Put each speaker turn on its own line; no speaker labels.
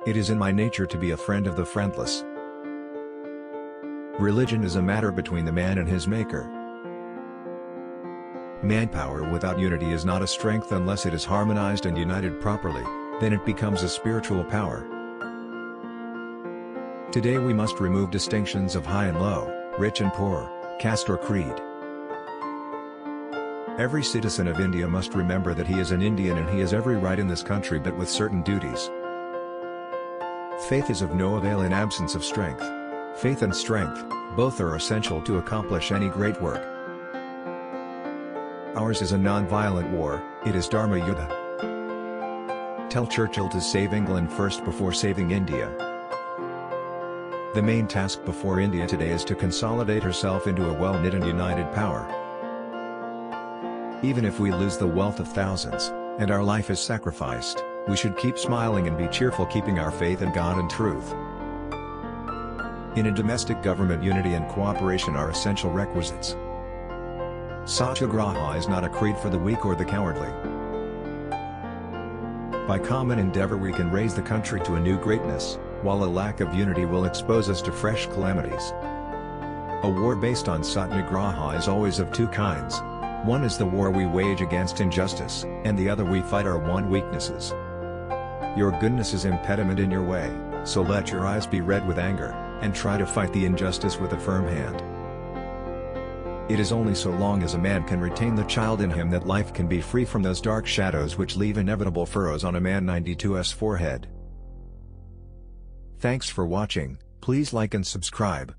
It is in my nature to be a friend of the friendless. Religion is a matter between the man and his maker. Manpower without unity is not a strength unless it is harmonized and united properly, then it becomes a spiritual power. Today we must remove distinctions of high and low, rich and poor, caste or creed. Every citizen of India must remember that he is an Indian and he has every right in this country, but with certain duties. Faith is of no avail in absence of strength. Faith and strength, both are essential to accomplish any great work. Ours is a non-violent war, it is Dharma Yuddha. Tell Churchill to save England first before saving India. The main task before India today is to consolidate herself into a well-knit and united power. Even if we lose the wealth of thousands, and our life is sacrificed, we should keep smiling and be cheerful, keeping our faith in God and truth. In a domestic government, unity and cooperation are essential requisites. Satyagraha is not a creed for the weak or the cowardly. By common endeavor we can raise the country to a new greatness, while a lack of unity will expose us to fresh calamities. A war based on Satyagraha is always of two kinds. One is the war we wage against injustice, and the other we fight our one weaknesses. Your goodness is impediment in your way, so let your eyes be red with anger, and try to fight the injustice with a firm hand. It is only so long as a man can retain the child in him that life can be free from those dark shadows which leave inevitable furrows on a man 92's forehead. Thanks for watching. Please like and subscribe.